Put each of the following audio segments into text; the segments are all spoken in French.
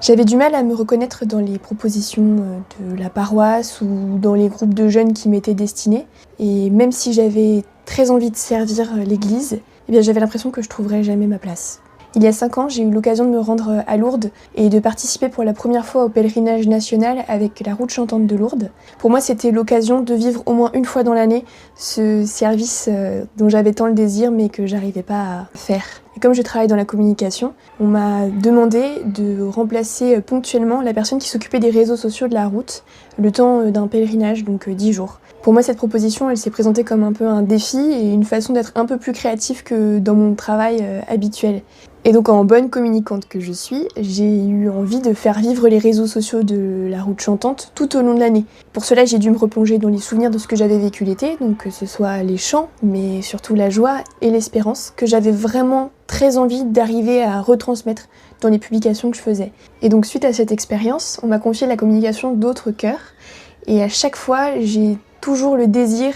J'avais du mal à me reconnaître dans les propositions de la paroisse ou dans les groupes de jeunes qui m'étaient destinés. Et même si j'avais très envie de servir l'Église, j'avais l'impression que je trouverais jamais ma place. Il y a 5 ans, j'ai eu l'occasion de me rendre à Lourdes et de participer pour la première fois au pèlerinage national avec la route chantante de Lourdes. Pour moi, c'était l'occasion de vivre au moins une fois dans l'année ce service dont j'avais tant le désir mais que j'arrivais pas à faire. Et comme je travaille dans la communication, on m'a demandé de remplacer ponctuellement la personne qui s'occupait des réseaux sociaux de la route le temps d'un pèlerinage, donc 10 jours. Pour moi, cette proposition, elle s'est présentée comme un peu un défi et une façon d'être un peu plus créatif que dans mon travail habituel. Et donc en bonne communicante que je suis, j'ai eu envie de faire vivre les réseaux sociaux de la route chantante tout au long de l'année. Pour cela, j'ai dû me replonger dans les souvenirs de ce que j'avais vécu l'été, donc que ce soit les chants, mais surtout la joie et l'espérance, que j'avais vraiment très envie d'arriver à retransmettre dans les publications que je faisais. Et donc suite à cette expérience, on m'a confié la communication d'autres chœurs, et à chaque fois, j'ai toujours le désir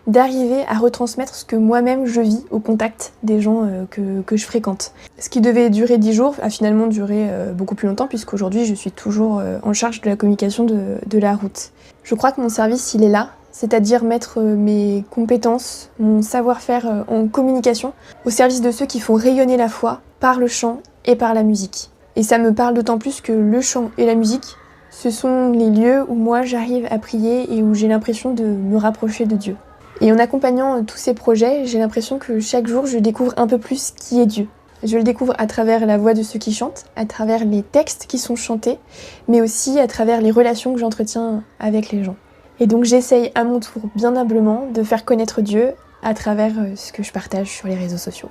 d'arriver à retransmettre ce que moi-même je vis au contact des gens que je fréquente. Ce qui devait durer 10 jours a finalement duré beaucoup plus longtemps puisqu'aujourd'hui je suis toujours en charge de la communication de la route. Je crois que mon service il est là, c'est-à-dire mettre mes compétences, mon savoir-faire en communication au service de ceux qui font rayonner la foi par le chant et par la musique. Et ça me parle d'autant plus que le chant et la musique, ce sont les lieux où moi j'arrive à prier et où j'ai l'impression de me rapprocher de Dieu. Et en accompagnant tous ces projets, j'ai l'impression que chaque jour je découvre un peu plus qui est Dieu. Je le découvre à travers la voix de ceux qui chantent, à travers les textes qui sont chantés, mais aussi à travers les relations que j'entretiens avec les gens. Et donc j'essaye à mon tour bien humblement de faire connaître Dieu à travers ce que je partage sur les réseaux sociaux.